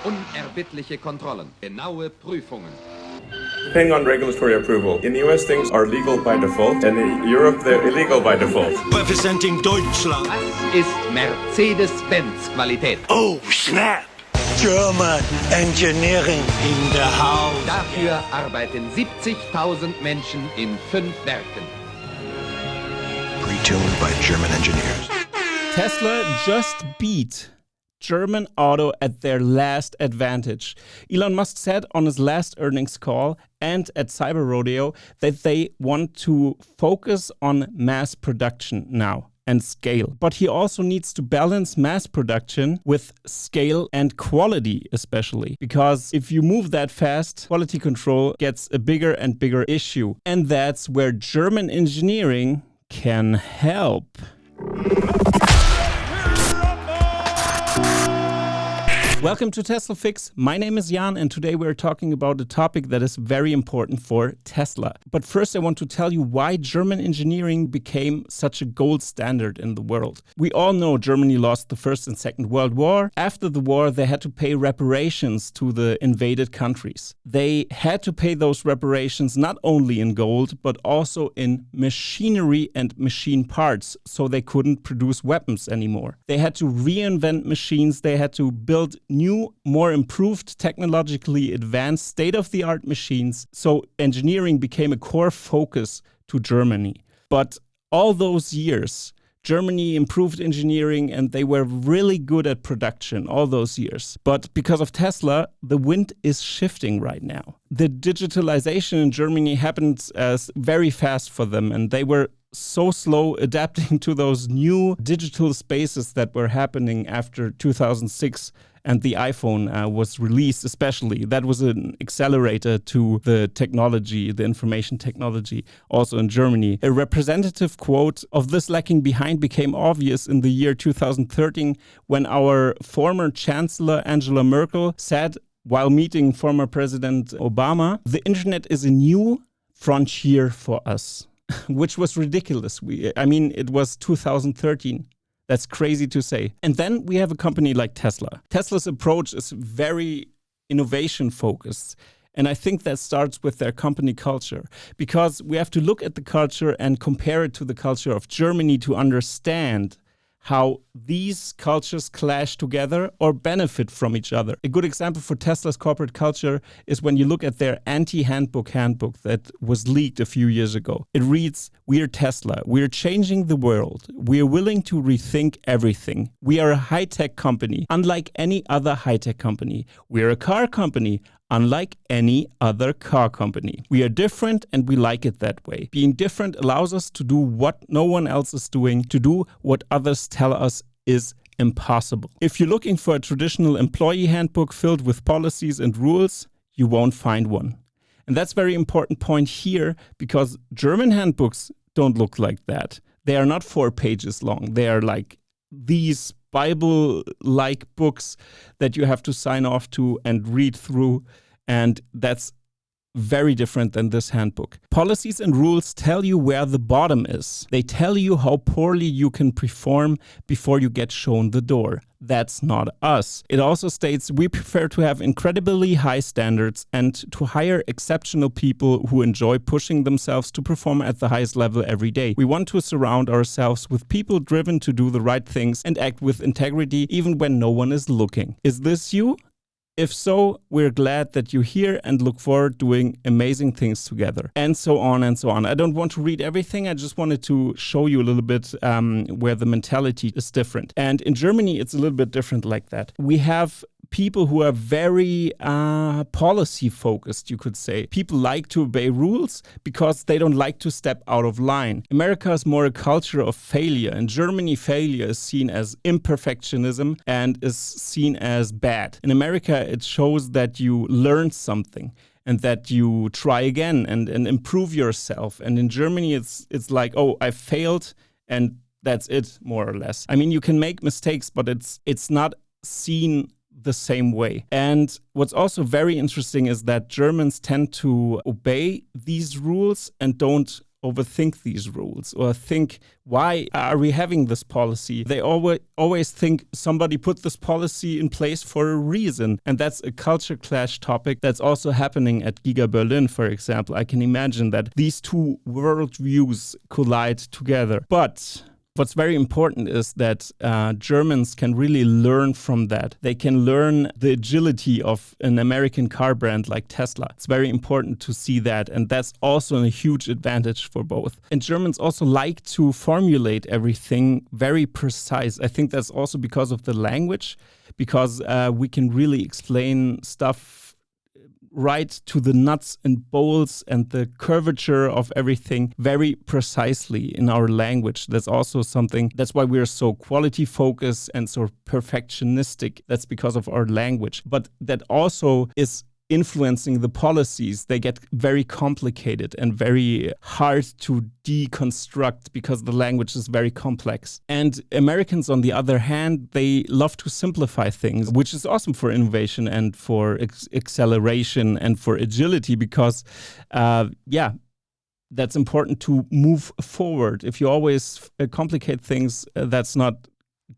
Unerbittliche Kontrollen, genaue Prüfungen. Depending on regulatory approval. In the US, things are legal by default, and in Europe, they're illegal by default. Representing Deutschland. Das ist Mercedes-Benz-Qualität. Oh, snap! German engineering in the house. Dafür arbeiten 70.000 Menschen in 5 Werken. Pre-tuned by German engineers. Tesla just beat German auto at their last advantage. Elon Musk said on his last earnings call and at Cyber Rodeo that they want to focus on mass production now and scale. But he also needs to balance mass production with scale and quality, especially. Because if you move that fast, quality control gets a bigger and bigger issue. And that's where German engineering can help. Welcome to Tesla Fix. My name is Jan, and today we're talking about a topic that is very important for Tesla. But first, I want to tell you why German engineering became such a gold standard in the world. We all know Germany lost the First and Second World War. After the war, they had to pay reparations to the invaded countries. They had to pay those reparations not only in gold, but also in machinery and machine parts, so they couldn't produce weapons anymore. They had to reinvent machines. They had to build new, more improved, technologically advanced, state-of-the-art machines. So engineering became a core focus to Germany. But all those years, Germany improved engineering and they were really good at production all those years. But because of Tesla, the wind is shifting right now. The digitalization in Germany happened very fast for them, and they were so slow adapting to those new digital spaces that were happening after 2006 and the iPhone was released especially. That was an accelerator to the technology, the information technology, also in Germany. A representative quote of this lacking behind became obvious in the year 2013 when our former Chancellor Angela Merkel said, while meeting former President Obama, "The internet is a new frontier for us," which was ridiculous. It was 2013. That's crazy to say. And then we have a company like Tesla. Tesla's approach is very innovation focused. And I think that starts with their company culture, because we have to look at the culture and compare it to the culture of Germany to understand how these cultures clash together or benefit from each other. A good example for Tesla's corporate culture is when you look at their anti-handbook that was leaked a few years ago. It reads, "We're Tesla. We're changing the world. We're willing to rethink everything. We are a high-tech company, unlike any other high-tech company. We're a car company, unlike any other car company. We are different and we like it that way. Being different allows us to do what no one else is doing, to do what others tell us is impossible." If you're looking for a traditional employee handbook filled with policies and rules, you won't find one. And that's a very important point here, because German handbooks don't look like that. They are not 4 pages long. They are like these Bible-like books that you have to sign off to and read through. And that's very different than this handbook. Policies and rules tell you where the bottom is. They tell you how poorly you can perform before you get shown the door. That's not us. It also states we prefer to have incredibly high standards and to hire exceptional people who enjoy pushing themselves to perform at the highest level every day. We want to surround ourselves with people driven to do the right things and act with integrity even when no one is looking. Is this you? If so, we're glad that you're here and look forward to doing amazing things together. And so on and so on. I don't want to read everything. I just wanted to show you a little bit where the mentality is different. And in Germany, it's a little bit different like that. We have people who are very policy focused, you could say. People like to obey rules because they don't like to step out of line. America is more a culture of failure. In Germany, failure is seen as imperfectionism and is seen as bad. In America, it shows that you learned something and that you try again and improve yourself. And in Germany, it's like, oh, I failed and that's it, more or less. I mean, you can make mistakes, but it's not seen the same way. And what's also very interesting is that Germans tend to obey these rules and don't overthink these rules or think, why are we having this policy? They always think somebody put this policy in place for a reason. And that's a culture clash topic that's also happening at GIGA Berlin, for example. I can imagine that these two worldviews collide together. But what's very important is that Germans can really learn from that. They can learn the agility of an American car brand like Tesla. It's very important to see that. And that's also a huge advantage for both. And Germans also like to formulate everything very precise. I think that's also because of the language, because we can really explain stuff right to the nuts and bolts and the curvature of everything very precisely in our language. That's also something, that's why we're so quality focused and so perfectionistic. That's because of our language. But that also is influencing the policies. They get very complicated and very hard to deconstruct because the language is very complex. And Americans, on the other hand, they love to simplify things, which is awesome for innovation and for acceleration and for agility because, that's important to move forward. If you always complicate things, that's not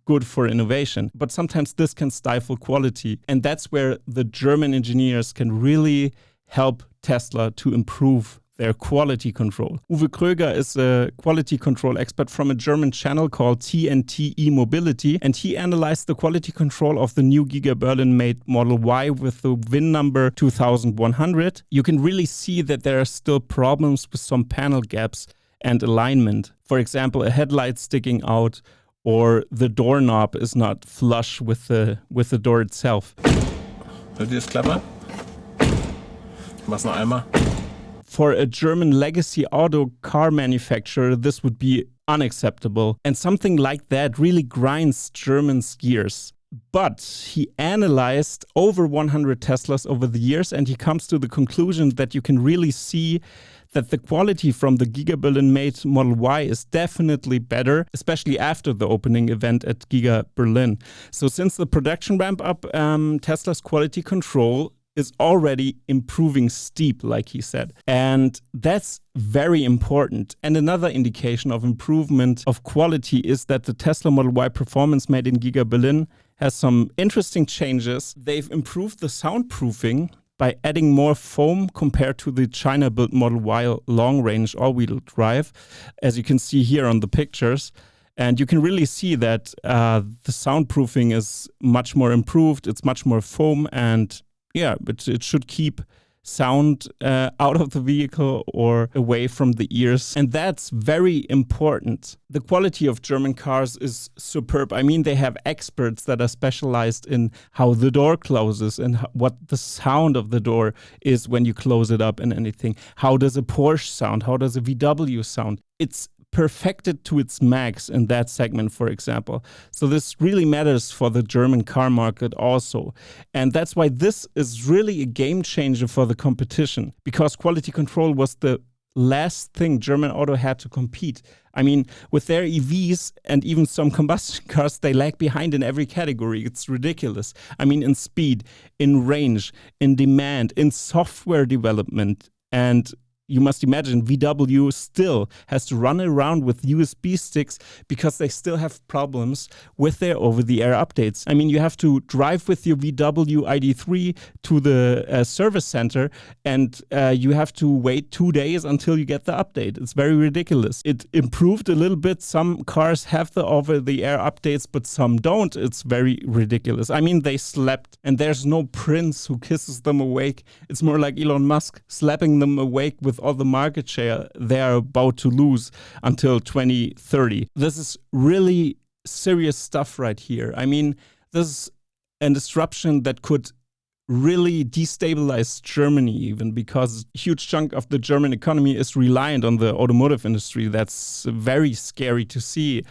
good for innovation. But sometimes this can stifle quality. And that's where the German engineers can really help Tesla to improve their quality control. Uwe Kröger is a quality control expert from a German channel called TNT E-Mobility, and he analyzed the quality control of the new GIGA Berlin made Model Y with the VIN number 2100. You can really see that there are still problems with some panel gaps and alignment. For example, a headlight sticking out, or the doorknob is not flush with the door itself. Hört ihr das klappern? Mach's noch einmal. For a German legacy auto car manufacturer, this would be unacceptable. And something like that really grinds Germans' gears. But he analyzed over 100 Teslas over the years, and he comes to the conclusion that you can really see that the quality from the GIGA Berlin made Model Y is definitely better, especially after the opening event at GIGA Berlin. So since the production ramp up, Tesla's quality control is already improving steep, like he said. And that's very important. And another indication of improvement of quality is that the Tesla Model Y performance made in GIGA Berlin has some interesting changes. They've improved the soundproofing by adding more foam compared to the China-built Model Y long-range all-wheel drive, as you can see here on the pictures. And you can really see that the soundproofing is much more improved. It's much more foam, and but it should keep sound out of the vehicle or away from the ears. And that's very important. The quality of German cars is superb. I mean, they have experts that are specialized in how the door closes and what the sound of the door is when you close it up and anything. How does a Porsche sound? How does a VW sound? It's perfected to its max in that segment, for example. So this really matters for the German car market also. And that's why this is really a game changer for the competition, because quality control was the last thing German auto had to compete. I mean, with their EVs and even some combustion cars, they lag behind in every category. It's ridiculous. I mean, in speed, in range, in demand, in software development. And you must imagine VW still has to run around with USB sticks because they still have problems with their over-the-air updates. I mean, you have to drive with your VW ID3 to the service center, and you have to wait 2 days until you get the update. It's very ridiculous. It improved a little bit. Some cars have the over-the-air updates, but some don't. It's very ridiculous. I mean, they slept, and there's no prince who kisses them awake. It's more like Elon Musk slapping them awake with all the market share they are about to lose until 2030. This is really serious stuff right here. I mean, this is a disruption that could really destabilize Germany even, because a huge chunk of the German economy is reliant on the automotive industry. That's very scary to see.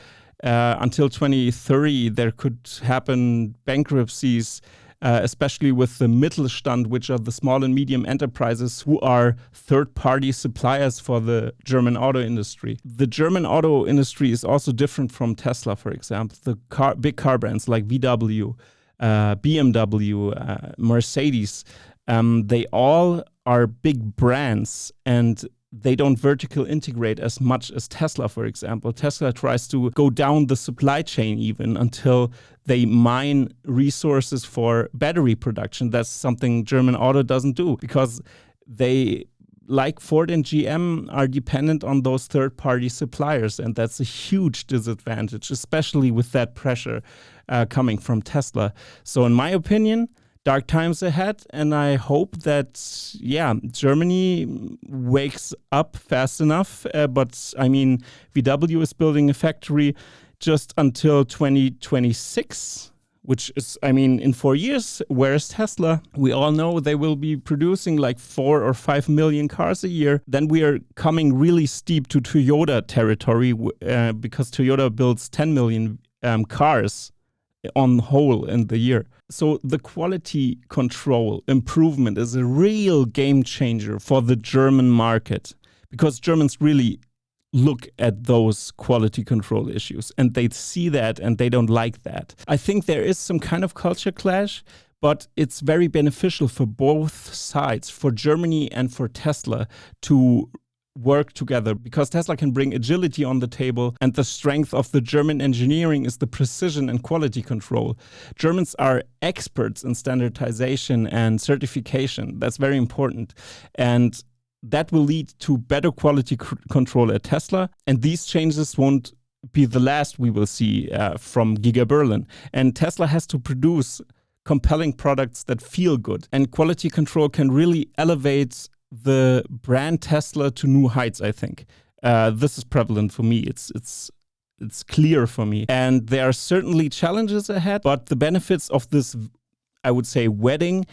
Until 2030, there could happen bankruptcies, especially with the Mittelstand, which are the small and medium enterprises who are third-party suppliers for the German auto industry. The German auto industry is also different from Tesla, for example. The big car brands like VW, BMW, Mercedes, they all are big brands, and they don't vertical integrate as much as Tesla, for example. Tesla tries to go down the supply chain even until they mine resources for battery production. That's something German Auto doesn't do, because they, like Ford and GM, are dependent on those third-party suppliers, and that's a huge disadvantage, especially with that pressure coming from Tesla. So in my opinion, dark times ahead, and I hope that, Germany wakes up fast enough. But I mean, VW is building a factory just until 2026, which is, I mean, in 4 years. Whereas Tesla, we all know they will be producing like 4 or 5 million cars a year. Then we are coming really steep to Toyota territory, because Toyota builds 10 million cars on whole in the year. So the quality control improvement is a real game changer for the German market, because Germans really look at those quality control issues and they see that and they don't like that. I think there is some kind of culture clash, but it's very beneficial for both sides, for Germany and for Tesla, to work together, because Tesla can bring agility on the table, and the strength of the German engineering is the precision and quality control. Germans are experts in standardization and certification. That's very important. And that will lead to better quality control at Tesla. And these changes won't be the last we will see from GIGA Berlin. And Tesla has to produce compelling products that feel good. And quality control can really elevate the brand Tesla to new heights, I think. This is prevalent for me. It's clear for me. And there are certainly challenges ahead, but the benefits of this, I would say, wedding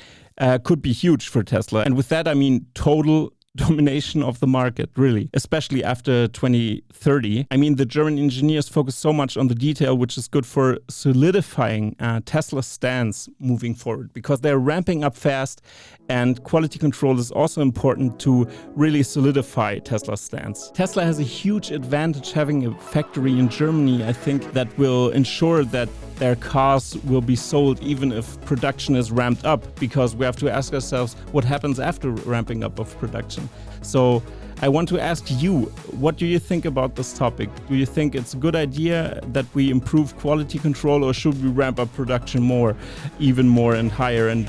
could be huge for Tesla. And with that, I mean total domination of the market, really, especially after 2030. I mean, the German engineers focus so much on the detail, which is good for solidifying Tesla's stance moving forward, because they're ramping up fast, and quality control is also important to really solidify Tesla's stance. Tesla has a huge advantage having a factory in Germany, I think, that will ensure that their cars will be sold even if production is ramped up, because we have to ask ourselves what happens after ramping up of production. So I want to ask you, what do you think about this topic? Do you think it's a good idea that we improve quality control, or should we ramp up production more, even more and higher and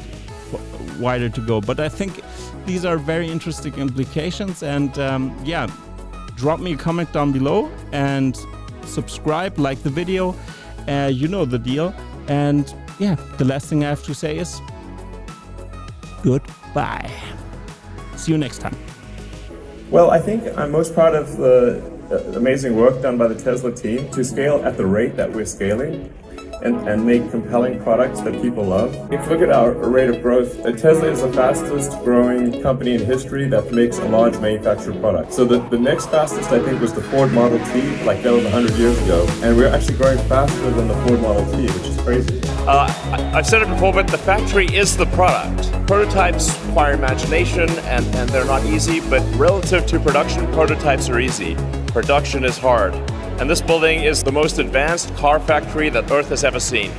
wider to go? But I think these are very interesting implications, and drop me a comment down below and subscribe, like the video. You know the deal. And the last thing I have to say is goodbye. See you next time. Well, I think I'm most proud of the amazing work done by the Tesla team to scale at the rate that we're scaling and make compelling products that people love. If you look at our rate of growth, Tesla is the fastest growing company in history that makes a large manufactured product. So the next fastest, I think, was the Ford Model T, like that was 100 years ago. And we're actually growing faster than the Ford Model T, which is crazy. I've said it before, but the factory is the product. Prototypes require imagination and they're not easy, but relative to production, prototypes are easy. Production is hard. And this building is the most advanced car factory that Earth has ever seen.